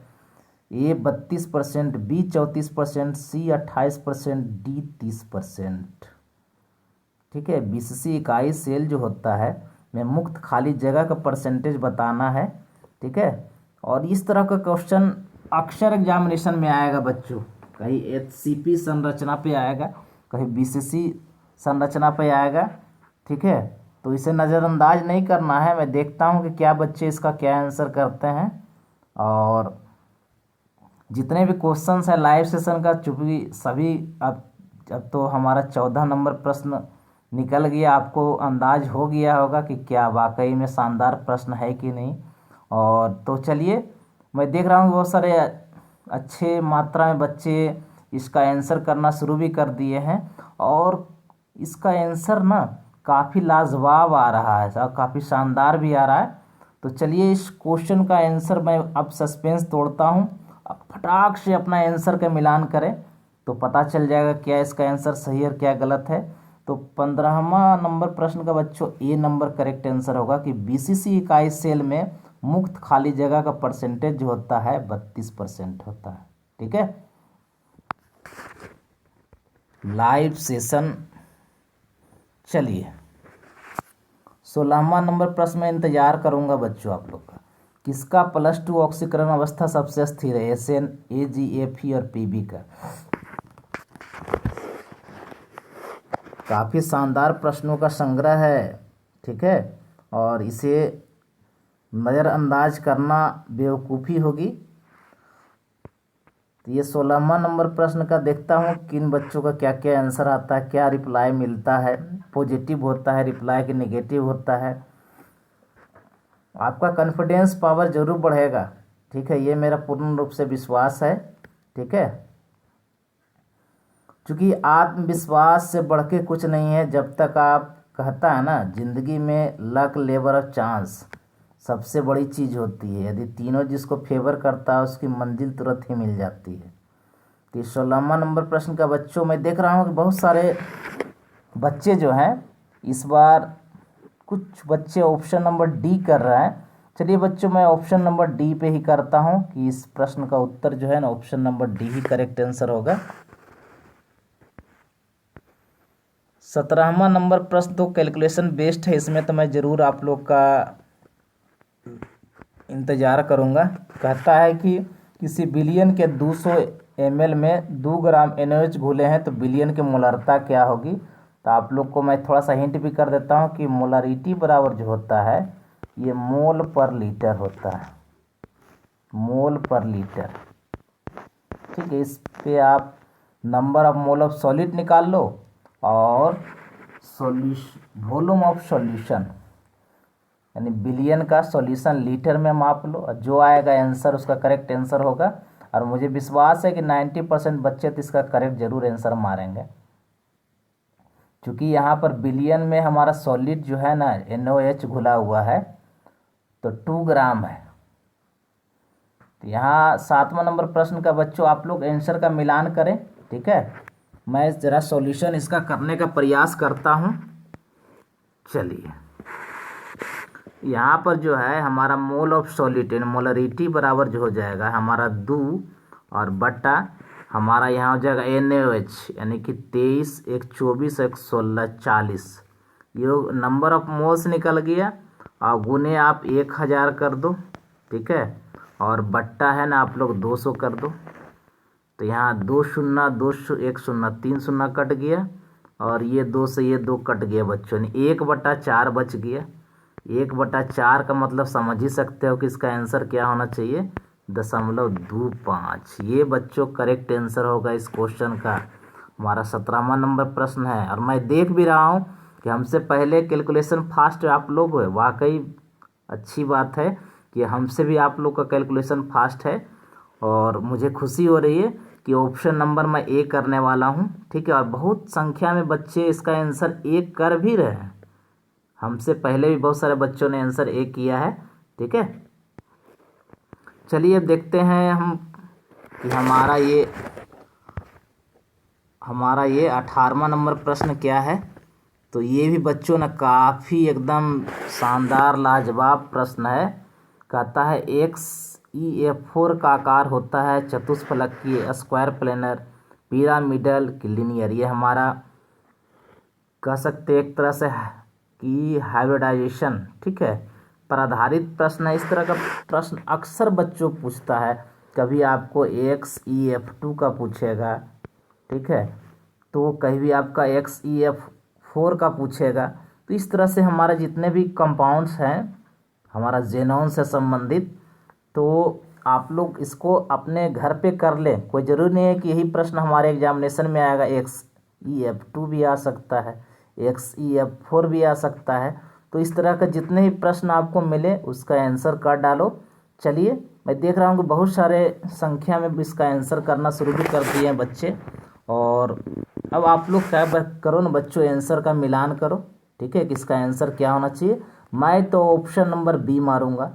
A 32%, B 34%, C 28%, D 30%। ठीक है, BCC इकाई सेल जो होता है में मुक्त खाली जगह का परसेंटेज बताना है, ठीक है। और इस तरह का क्वेश्चन अक्सर एग्जामिनेशन में आएगा बच्चों, कहीं HCP संरचना पे आएगा, कहीं BCC संरचना पे आएगा, ठीक है। तो इसे नज़रअंदाज नहीं करना है। मैं देखता हूँ कि क्या बच्चे इसका क्या आंसर करते हैं। और जितने भी क्वेश्चंस है लाइव सेशन का, चूँकि सभी अब तो हमारा 14 नंबर प्रश्न निकल गया, आपको अंदाज हो गया होगा कि क्या वाकई में शानदार प्रश्न है कि नहीं। और तो चलिए मैं देख रहा हूँ बहुत सारे अच्छे मात्रा में बच्चे इसका आंसर करना शुरू भी कर दिए हैं, और इसका आंसर ना काफ़ी लाजवाब आ रहा है और काफ़ी शानदार भी आ रहा है। तो चलिए इस क्वेश्चन का आंसर मैं अब सस्पेंस तोड़ता हूँ, अब फटाक से अपना आंसर का मिलान करें तो पता चल जाएगा क्या इसका आंसर सही और क्या गलत है। तो 15वां नंबर प्रश्न का बच्चों ए नंबर करेक्ट आंसर होगा कि BCC इकाई सेल में मुक्त खाली जगह का परसेंटेज जो होता है 32% होता है, ठीक है। लाइव सेशन, चलिए 16वां नंबर प्रश्न में इंतजार करूंगा बच्चों आप लोग का। किसका +2 ऑक्सीकरण अवस्था सबसे स्थिर है, SN, AG, Fe और PB का। काफ़ी शानदार प्रश्नों का संग्रह है, ठीक है, और इसे नज़रअंदाज करना बेवकूफ़ी होगी। तो ये 16वां नंबर प्रश्न का देखता हूँ किन बच्चों का क्या क्या आंसर आता है, क्या रिप्लाई मिलता है, पॉजिटिव होता है रिप्लाई कि नेगेटिव होता है। आपका कॉन्फिडेंस पावर जरूर बढ़ेगा, ठीक है, ये मेरा पूर्ण रूप से विश्वास है, ठीक है। क्योंकि आत्मविश्वास से बढ़ के कुछ नहीं है। जब तक आप कहता है ना जिंदगी में लक, लेबर और चांस सबसे बड़ी चीज़ होती है। यदि तीनों जिसको फेवर करता है उसकी मंजिल तुरंत ही मिल जाती है। तो 16वां नंबर प्रश्न का बच्चों मैं देख रहा हूँ कि बहुत सारे बच्चे जो हैं इस बार कुछ बच्चे ऑप्शन नंबर डी कर रहे हैं। चलिए बच्चों मैं ऑप्शन नंबर डी पे ही करता हूँ कि इस प्रश्न का उत्तर जो है ना ऑप्शन नंबर डी ही करेक्ट आंसर होगा। 17वां नंबर प्रश्न तो कैलकुलेशन बेस्ड है, इसमें तो मैं ज़रूर आप लोग का इंतज़ार करूंगा। कहता है कि किसी बिलियन के 200 ml में 2 ग्राम NaOH घुले हैं तो बिलियन की मोलरता क्या होगी। तो आप लोग को मैं थोड़ा सा हिंट भी कर देता हूँ कि मोलरिटी बराबर जो होता है ये मोल पर लीटर होता है। मोल पर लीटर। ठीक है, इस पे आप number of mole of solid निकाल लो और वॉल्यूम ऑफ सॉल्यूशन यानी बिलियन का सॉल्यूशन लीटर में माप लो, और जो आएगा आंसर उसका करेक्ट आंसर होगा। और मुझे विश्वास है कि 90% बच्चे तो इसका करेक्ट जरूर आंसर मारेंगे, क्योंकि यहाँ पर बिलियन में हमारा सॉलिड जो है ना NaOH घुला हुआ है तो 2 ग्राम है। तो यहाँ 7वां नंबर प्रश्न का बच्चों आप लोग आंसर का मिलान करें। ठीक है, मैं ज़रा सॉल्यूशन इसका करने का प्रयास करता हूँ। चलिए, यहाँ पर जो है हमारा मोल ऑफ सॉलिड मोलरिटी बराबर जो हो जाएगा हमारा 2 और बटा हमारा यहाँ हो जाएगा NaOH यानी कि 23, 1 24, 1 16, 40। ये नंबर ऑफ मोल्स निकल गया और गुने आप 1000 कर दो। ठीक है, और बट्टा है ना आप लोग 200 कर दो। तो यहाँ 2 शून्य 2 1 शून्य 3 शून्य कट गया और ये 2 से ये 2 कट गया बच्चों ने, 1/4 बच गया। 1/4 का मतलब समझ ही सकते हो कि इसका आंसर क्या होना चाहिए, 0.25। ये बच्चों करेक्ट आंसर होगा इस क्वेश्चन का। हमारा 17वां नंबर प्रश्न है और मैं देख भी रहा हूँ कि हमसे पहले कैलकुलेशन फास्ट आप लोग हो। वाकई अच्छी बात है कि हमसे भी आप लोग का कैलकुलेशन फास्ट है और मुझे खुशी हो रही है कि ऑप्शन नंबर मैं ए करने वाला हूँ। ठीक है, और बहुत संख्या में बच्चे इसका आंसर ए कर भी रहे हैं। हमसे पहले भी बहुत सारे बच्चों ने आंसर ए किया है। ठीक है, चलिए अब देखते हैं हम कि हमारा ये 18वां नंबर प्रश्न क्या है। तो ये भी बच्चों ने काफ़ी एकदम शानदार लाजवाब प्रश्न है। कहता है XeF4 का आकार होता है चतुष्फलकीय, स्क्वायर प्लेनर, पिरामिडल की लीनियर। ये हमारा कह सकते एक तरह से कि हाइब्रिडाइजेशन, ठीक है, पर आधारित प्रश्न है। इस तरह का प्रश्न अक्सर बच्चों पूछता है। कभी आपको XeF2 का पूछेगा, ठीक है, तो कहीं भी आपका XeF4 का पूछेगा। तो इस तरह से हमारे जितने भी कंपाउंड्स हैं हमारा जेनॉन से संबंधित, तो आप लोग इसको अपने घर पे कर लें। कोई ज़रूरी नहीं है कि यही प्रश्न हमारे एग्जामिनेशन में आएगा। XeF2 भी आ सकता है, XeF4 भी आ सकता है। तो इस तरह के जितने भी प्रश्न आपको मिले उसका आंसर कर डालो। चलिए, मैं देख रहा हूँ कि बहुत सारे संख्या में इसका आंसर करना शुरू भी कर दिए हैं बच्चे। और अब आप लोग क्या करो ना बच्चों, आंसर का मिलान करो। ठीक है, कि इसका आंसर क्या होना चाहिए। मैं तो ऑप्शन नंबर बी मारूंगा।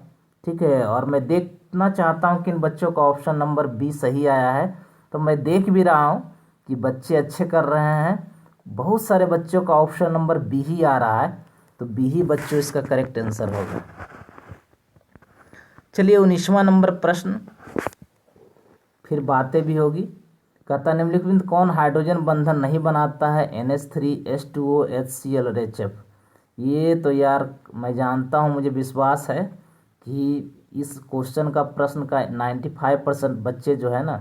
ठीक है, और मैं देखना चाहता हूँ कि इन बच्चों का ऑप्शन नंबर बी सही आया है। तो मैं देख भी रहा हूँ कि बच्चे अच्छे कर रहे हैं। बहुत सारे बच्चों का ऑप्शन नंबर बी ही आ रहा है, तो बी ही बच्चों इसका करेक्ट आंसर होगा। चलिए 19वां नंबर प्रश्न, फिर बातें भी होगी। कहता निम्नलिखित कौन हाइड्रोजन बंधन नहीं बनाता है, NH3, H2O, HCl और HF। ये तो यार मैं जानता हूँ, मुझे विश्वास है कि इस क्वेश्चन का प्रश्न का 95% बच्चे जो है ना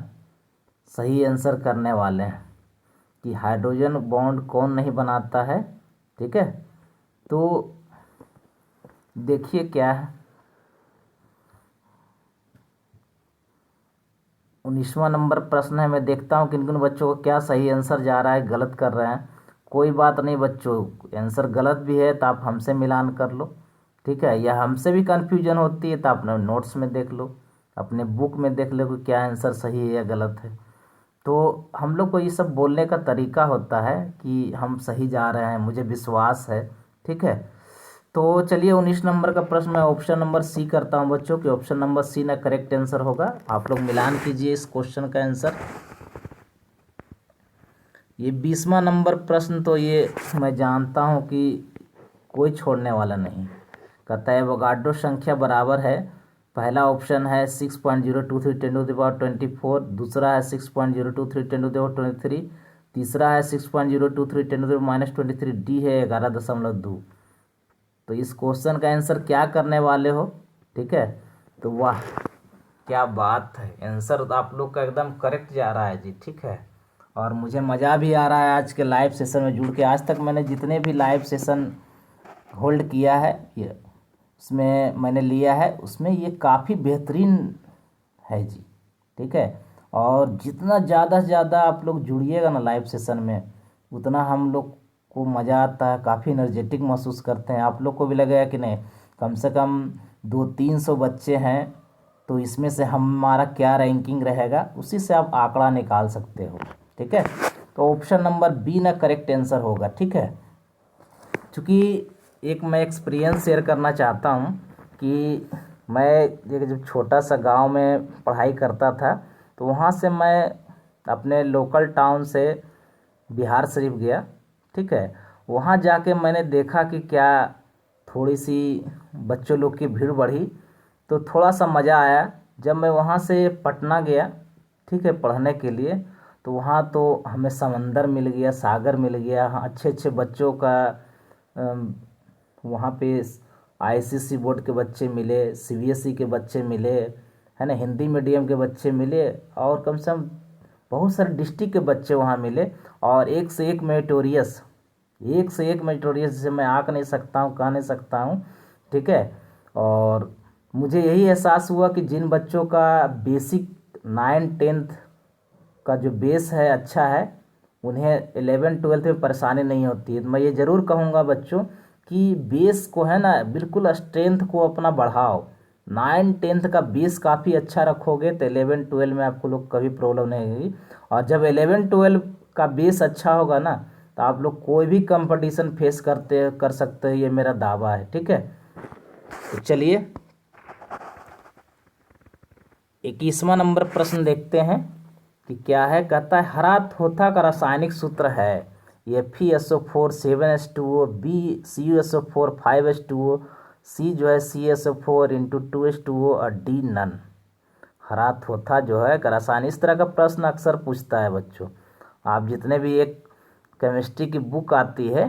सही आंसर करने वाले हैं कि हाइड्रोजन बॉन्ड कौन नहीं बनाता है। ठीक है, तो देखिए क्या है। 19वां नंबर प्रश्न है। मैं देखता हूँ किन किन बच्चों को क्या सही आंसर जा रहा है, गलत कर रहे हैं। कोई बात नहीं बच्चों, आंसर गलत भी है तो आप हमसे मिलान कर लो। ठीक है, या हमसे भी कन्फ्यूजन होती है तो अपने नोट्स में देख लो, अपने बुक में देख लो कि क्या आंसर सही है या गलत है। तो हम लोग को ये सब बोलने का तरीका होता है कि हम सही जा रहे हैं, मुझे विश्वास है। ठीक है, तो चलिए 19 नंबर का प्रश्न मैं ऑप्शन नंबर सी करता हूं बच्चों, कि ऑप्शन नंबर सी ना करेक्ट आंसर होगा। आप लोग मिलान कीजिए इस क्वेश्चन का आंसर। ये 20वां नंबर प्रश्न तो ये मैं जानता हूं कि कोई छोड़ने वाला नहीं। कहता है एवोगाड्रो संख्या बराबर है। पहला ऑप्शन है 6.023 10⁻²4, दूसरा है 6.023 10⁻23, तीसरा है 6.023 10⁻−23, डी है 11.2। तो इस क्वेश्चन का आंसर क्या करने वाले हो। ठीक है, तो वाह क्या बात है, आंसर तो आप लोग का एकदम करेक्ट जा रहा है जी। ठीक है, और मुझे मज़ा भी आ रहा है आज के लाइव सेशन में जुड़ के। आज तक मैंने जितने भी लाइव सेशन होल्ड किया है ये उसमें मैंने लिया है, उसमें ये काफ़ी बेहतरीन है जी। ठीक है, और जितना ज़्यादा से ज़्यादा आप लोग जुड़िएगा ना लाइव सेशन में, उतना हम लोग को मज़ा आता है, काफ़ी एनर्जेटिक महसूस करते हैं। आप लोग को भी लगेगा कि नहीं, कम से कम 200-300 बच्चे हैं, तो इसमें से हमारा क्या रैंकिंग रहेगा, उसी से आप आंकड़ा निकाल सकते हो। ठीक है, तो ऑप्शन नंबर बी ना करेक्ट आंसर होगा। ठीक है, चूँकि एक मैं एक्सपीरियंस शेयर करना चाहता हूँ कि मैं एक जब छोटा सा गांव में पढ़ाई करता था, तो वहाँ से मैं अपने लोकल टाउन से बिहार शरीफ गया। ठीक है, वहाँ जाके मैंने देखा कि क्या थोड़ी सी बच्चों लोग की भीड़ बढ़ी, तो थोड़ा सा मज़ा आया। जब मैं वहाँ से पटना गया, ठीक है, पढ़ने के लिए, तो वहाँ तो हमें समंदर मिल गया, सागर मिल गया, हाँ, अच्छे अच्छे बच्चों का अम, वहाँ पे आईसीएसई बोर्ड के बच्चे मिले, सीबीएसई के बच्चे मिले, है ना, हिंदी मीडियम के बच्चे मिले, और कम से कम बहुत सारे डिस्ट्रिक्ट के बच्चे वहाँ मिले, और एक से एक मेरिटोरियस, एक से एक मेरिटोरियस, जिसे मैं आँक नहीं सकता हूँ, कह नहीं सकता हूँ। ठीक है, और मुझे यही एहसास हुआ कि जिन बच्चों का बेसिक 9-10 का जो बेस है अच्छा है, उन्हें 11-12 में परेशानी नहीं होती है। तो मैं ये ज़रूर कहूँगा बच्चों कि बेस को, है ना, बिल्कुल स्ट्रेंथ को अपना बढ़ाओ। 9-10 का बेस काफ़ी अच्छा रखोगे तो 11-12 में आपको लोग कभी प्रॉब्लम नहीं होगी। और जब 11-12 का बेस अच्छा होगा ना, तो आप लोग कोई भी कंपटीशन फेस कर सकते हो, ये मेरा दावा है। ठीक है, तो चलिए 21वां नंबर प्रश्न देखते हैं कि क्या है। कहता है हरा थोथा का रासायनिक सूत्र है FeSO4 7H2O, B CuSO4 5H2O, सी जो है CSO4 × 2H2O, और डी नन। हरा थोथा जो है का रासायनिक, इस तरह का प्रश्न अक्सर पूछता है बच्चों। आप जितने भी एक केमिस्ट्री की बुक आती है,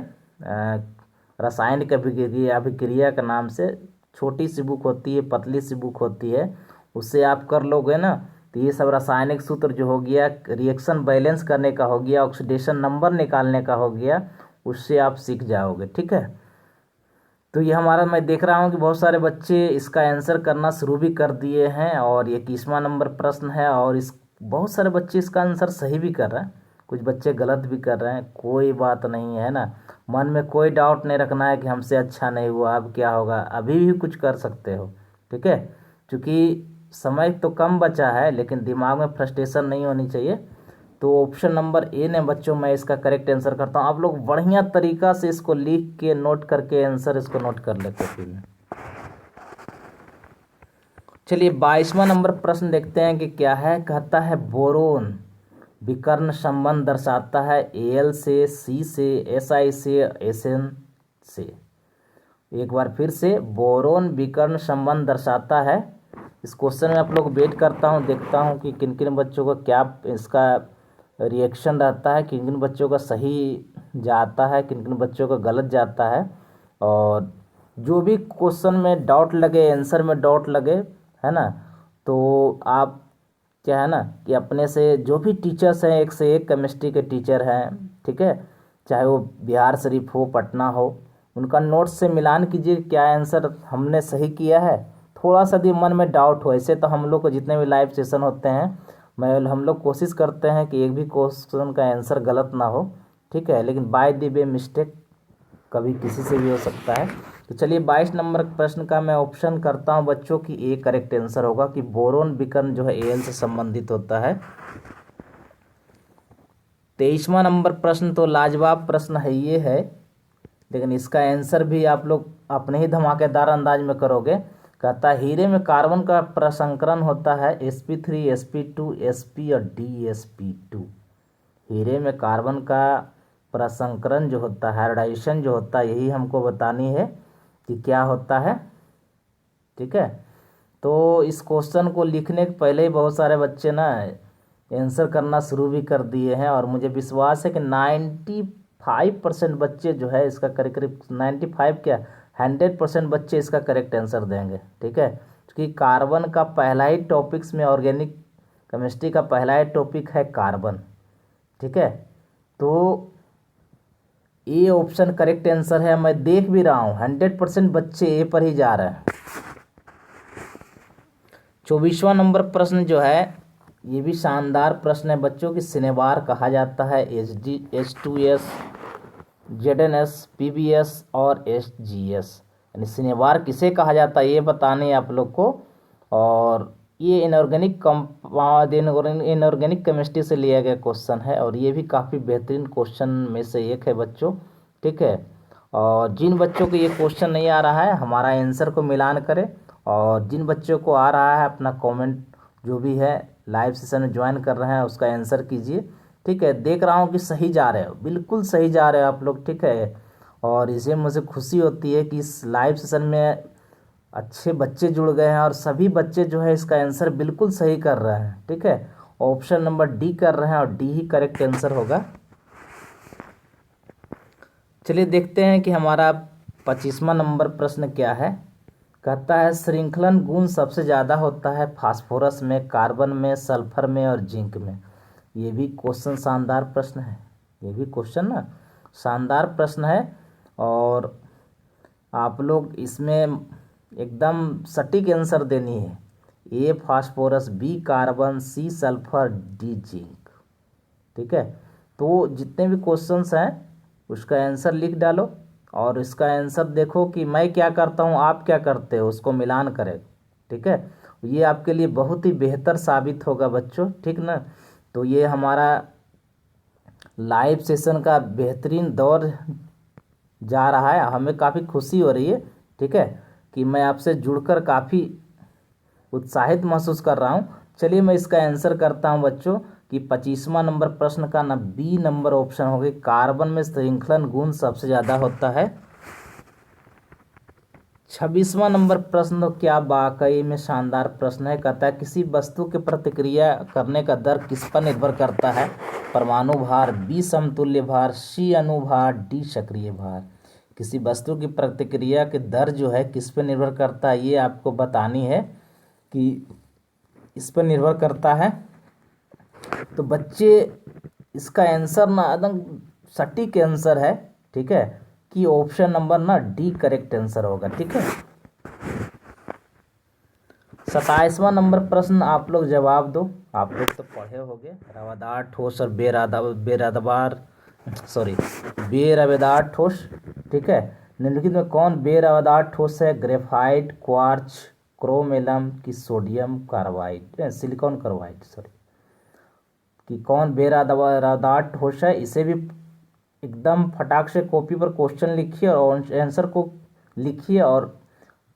रासायनिक अभिक्रिया अभिक्रिया के नाम से, छोटी सी बुक होती है, पतली सी बुक होती है, उससे आप कर लोगे ना, तो ये सब रासायनिक सूत्र जो हो गया, रिएक्शन बैलेंस करने का हो गया, ऑक्सीडेशन नंबर निकालने का हो गया, उससे आप सीख जाओगे। ठीक है, तो ये हमारा, मैं देख रहा हूँ कि बहुत सारे बच्चे इसका आंसर करना शुरू भी कर दिए हैं, और ये 21वां नंबर प्रश्न है, और इस बहुत सारे बच्चे इसका आंसर सही भी कर रहे हैं, कुछ बच्चे गलत भी कर रहे हैं। कोई बात नहीं है ना, मन में कोई डाउट नहीं रखना है कि हमसे अच्छा नहीं हुआ, अब क्या होगा, अभी भी कुछ कर सकते हो। ठीक है, क्योंकि समय तो कम बचा है, लेकिन दिमाग में फ्रस्ट्रेशन नहीं होनी चाहिए। तो ऑप्शन नंबर ए ने बच्चों, मैं इसका करेक्ट आंसर करता हूँ। आप लोग बढ़िया तरीका से इसको लिख के नोट करके आंसर इसको नोट कर लेते हैं फिर। चलिए 22वां नंबर प्रश्न देखते हैं कि क्या है। कहता है बोरोन विकर्ण संबंध दर्शाता है Al से, C से, Si से, Sn से। एक बार फिर से, बोरोन विकर्ण संबंध दर्शाता है। इस क्वेश्चन में आप लोग वेट करता हूँ, देखता हूँ कि किन किन बच्चों का क्या इसका रिएक्शन रहता है, किन किन बच्चों का सही जाता है, किन किन बच्चों का गलत जाता है। और जो भी क्वेश्चन में डाउट लगे, आंसर में डाउट लगे, है ना, तो आप क्या है ना कि अपने से जो भी टीचर्स हैं, एक से एक केमिस्ट्री के टीचर हैं, ठीक है, चाहे वो बिहार शरीफ हो, पटना हो, उनका नोट्स से मिलान कीजिए, क्या आंसर हमने सही किया है। थोड़ा सा भी मन में डाउट हो, ऐसे तो हम लोग को जितने भी लाइव सेशन होते हैं, हम लोग कोशिश करते हैं कि एक भी क्वेश्चन का आंसर गलत ना हो। ठीक है, लेकिन बाय द वे मिस्टेक कभी किसी से भी हो सकता है। तो चलिए 22 नंबर प्रश्न का मैं ऑप्शन करता हूं बच्चों की, ए करेक्ट आंसर होगा कि बोरोन विकर्ण जो है Al से संबंधित होता है। 23वां नंबर प्रश्न तो लाजवाब प्रश्न है, ये है, लेकिन इसका आंसर भी आप लोग अपने ही धमाकेदार अंदाज में करोगे। कहता है हीरे में कार्बन का प्रसंकरण होता है sp3, sp2, sp और dsp2। हीरे में कार्बन का प्रसंकरण जो होता है, हाइब्रिडाइजेशन जो होता है, यही हमको बतानी है कि क्या होता है। ठीक है, तो इस क्वेश्चन को लिखने के पहले ही बहुत सारे बच्चे ना आंसर करना शुरू भी कर दिए हैं, और मुझे विश्वास है कि 95% बच्चे जो है इसका करीब करीब 95 क्या 100% बच्चे इसका करेक्ट आंसर देंगे। ठीक है, क्योंकि कार्बन का पहला ही टॉपिक्स में, ऑर्गेनिक केमिस्ट्री का पहला ही टॉपिक है कार्बन। ठीक है, तो ये ऑप्शन करेक्ट आंसर है। मैं देख भी रहा हूँ 100% बच्चे ए पर ही जा रहे हैं। 24वां नंबर प्रश्न जो है ये भी शानदार प्रश्न है बच्चों कि सिनेबार कहा जाता है HD, H2S, ZNS, PBS और SGS, यानी सिनेबार किसे कहा जाता है ये बताने हैं आप लोग को। और ये इनऑर्गेनिक कंपाउंड इनऑर्गेनिक केमिस्ट्री से लिया गया क्वेश्चन है और ये भी काफ़ी बेहतरीन क्वेश्चन में से एक है बच्चों, ठीक है। और जिन बच्चों को ये क्वेश्चन नहीं आ रहा है हमारा आंसर को मिलान करें, और जिन बच्चों को आ रहा है अपना कमेंट जो भी है लाइव सेशन में ज्वाइन कर रहे हैं उसका आंसर कीजिए, ठीक है। देख रहा हूँ कि सही जा रहे हो, बिल्कुल सही जा रहे हो आप लोग, ठीक है। और इसे मुझे खुशी होती है कि इस लाइव सेशन में अच्छे बच्चे जुड़ गए हैं और सभी बच्चे जो है इसका आंसर बिल्कुल सही कर रहे हैं, ठीक है। ऑप्शन नंबर डी कर रहे हैं और डी ही करेक्ट आंसर होगा। चलिए देखते हैं कि हमारा 25वां नंबर प्रश्न क्या है। कहता है श्रृंखलन गुण सबसे ज़्यादा होता है फास्फोरस में, कार्बन में, सल्फर में और जिंक में। ये भी क्वेश्चन शानदार प्रश्न है, ये भी क्वेश्चन ना शानदार प्रश्न है। और आप लोग इसमें एकदम सटीक आंसर देनी है। A phosphorus, B carbon, C sulphur, D zinc, ठीक है। तो जितने भी क्वेश्चंस हैं उसका आंसर लिख डालो और इसका आंसर देखो कि मैं क्या करता हूँ आप क्या करते हो, उसको मिलान करें, ठीक है। ये आपके लिए बहुत ही बेहतर साबित होगा बच्चों, ठीक ना। तो ये हमारा लाइव सेशन का बेहतरीन दौर जा रहा है, हमें काफ़ी खुशी हो रही है, ठीक है, कि मैं आपसे जुड़कर काफ़ी उत्साहित महसूस कर रहा हूँ। चलिए मैं इसका आंसर करता हूँ बच्चों कि 25वां नंबर प्रश्न का ना बी नंबर ऑप्शन हो गया, कार्बन में श्रृंखलन गुण सबसे ज़्यादा होता है। 26वां नंबर प्रश्न क्या वाकई में शानदार प्रश्न है। कहता है किसी वस्तु के प्रतिक्रिया करने का दर किस पर निर्भर करता है, परमाणु भार, बी समतुल्य भार, सी अणुभार, डी सक्रिय भार। किसी वस्तु की प्रतिक्रिया के दर जो है किस पर निर्भर करता है ये आपको बतानी है कि इस पर निर्भर करता है। तो बच्चे इसका आंसर ना एकदम सटीक आंसर है, ठीक है, कि ऑप्शन नंबर ना डी करेक्ट आंसर होगा, ठीक है। 27वां नंबर प्रश्न आप लोग जवाब दो, आप लोग तो पढ़े होंगे। रवादार ठोस और बेरवेदार ठोस, ठीक है। निम्नलिखित में कौन बेरवेदार ठोस है, ग्रेफाइट, क्वार्च, क्रोम की सोडियम कार्बाइड सिलिकॉन कार्बाइड कि कौन बेरवेदार ठोस है। इसे भी एकदम फटाक से कॉपी पर क्वेश्चन लिखिए और आंसर को लिखिए और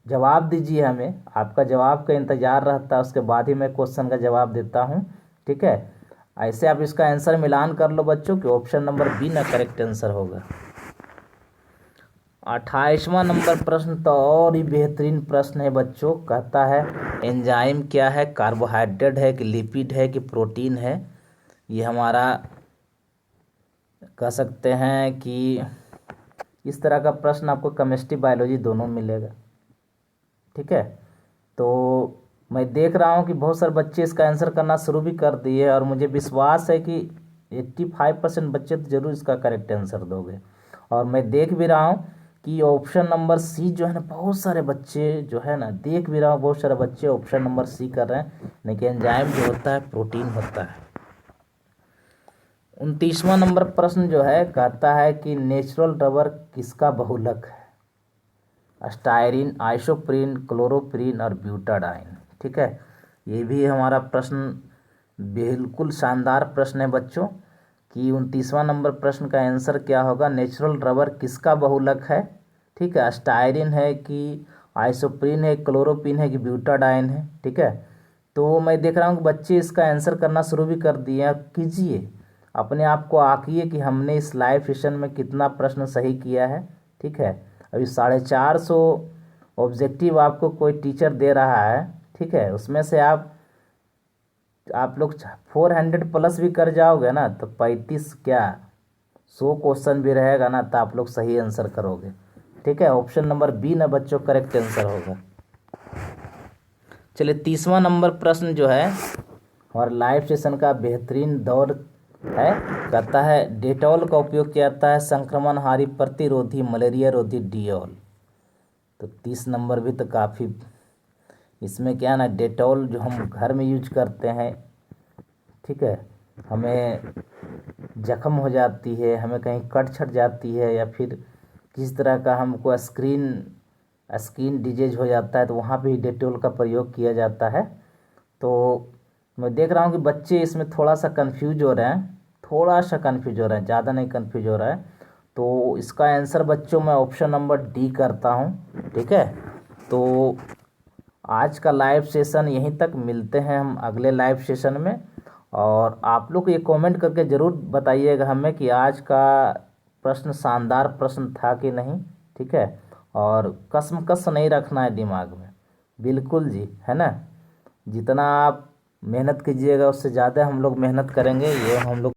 जवाब दीजिए, हमें आपका जवाब का इंतज़ार रहता है, उसके बाद ही मैं क्वेश्चन का जवाब देता हूँ, ठीक है। ऐसे आप इसका आंसर मिलान कर लो बच्चों कि ऑप्शन नंबर बी ना करेक्ट आंसर होगा। 28वां नंबर प्रश्न तो और ही बेहतरीन प्रश्न है बच्चों। कहता है एंजाइम क्या है, कार्बोहाइड्रेट है कि लिपिड है कि प्रोटीन है। ये हमारा कह सकते हैं कि इस तरह का प्रश्न आपको केमिस्ट्री बायोलॉजी दोनों मिलेगा, ठीक है। तो मैं देख रहा हूँ कि बहुत सारे बच्चे इसका आंसर करना शुरू भी कर दिए और मुझे विश्वास है कि 85% बच्चे तो जरूर इसका करेक्ट आंसर दोगे। और मैं देख भी रहा हूँ कि ऑप्शन नंबर सी जो है ना बहुत सारे बच्चे जो है ना देख भी रहा हूँ बहुत सारे बच्चे ऑप्शन नंबर सी कर रहे हैं, लेकिन एंजाइम जो होता है प्रोटीन होता है। 29वां नंबर प्रश्न जो है कहता है कि नेचुरल रबर किसका बहुलक है, स्टायरीन, आइसोप्रीन, क्लोरोप्रीन और ब्यूटाडाइन, ठीक है। ये भी हमारा प्रश्न बिल्कुल शानदार प्रश्न है बच्चों कि 29वां नंबर प्रश्न का आंसर क्या होगा, नेचुरल रबर किसका बहुलक है, ठीक है। स्टायरीन है कि आइसोप्रीन है, क्लोरोप्रीन है कि ब्यूटाडाइन है, ठीक है। तो मैं देख रहा हूँ कि बच्चे इसका आंसर करना शुरू भी कर दिए। कीजिए अपने आप को आंकिए कि हमने इस लाइव सेशन में कितना प्रश्न सही किया है, ठीक है। अभी 450 ऑब्जेक्टिव आपको कोई टीचर दे रहा है, ठीक है। उसमें से आप लोग 400 प्लस भी कर जाओगे ना तो 35 क्या 100 क्वेश्चन भी रहेगा ना तो आप लोग सही आंसर करोगे, ठीक है। ऑप्शन नंबर बी ना बच्चों करेक्ट आंसर होगा। चलिए 30वां नंबर प्रश्न जो है और लाइव सेशन का बेहतरीन दौर है। कहता है डेटॉल का उपयोग किया जाता है संक्रमणहारी, प्रतिरोधी, मलेरिया रोधी, डियोल। तो 30 नंबर भी तो काफ़ी इसमें क्या है ना, डेटॉल जो हम घर में यूज करते हैं, ठीक है, हमें जख्म हो जाती है, हमें कहीं कट छट जाती है, या फिर किस तरह का हमको स्किन डिजीज हो जाता है, तो वहाँ पे ही डेटॉल का प्रयोग किया जाता है। तो मैं देख रहा हूँ कि बच्चे इसमें थोड़ा सा कंफ्यूज हो रहे हैं, थोड़ा सा कंफ्यूज हो रहे हैं, ज़्यादा नहीं कंफ्यूज हो रहा है। तो इसका आंसर बच्चों मैं ऑप्शन नंबर डी करता हूँ, ठीक है। तो आज का लाइव सेशन यहीं तक, मिलते हैं हम अगले लाइव सेशन में। और आप लोग ये कमेंट करके ज़रूर बताइएगा हमें कि आज का प्रश्न शानदार प्रश्न था कि नहीं, ठीक है। और कसमकस नहीं रखना है दिमाग में, बिल्कुल जी, है ना। जितना आप मेहनत कीजिएगा उससे ज़्यादा हम लोग मेहनत करेंगे, ये हम लोग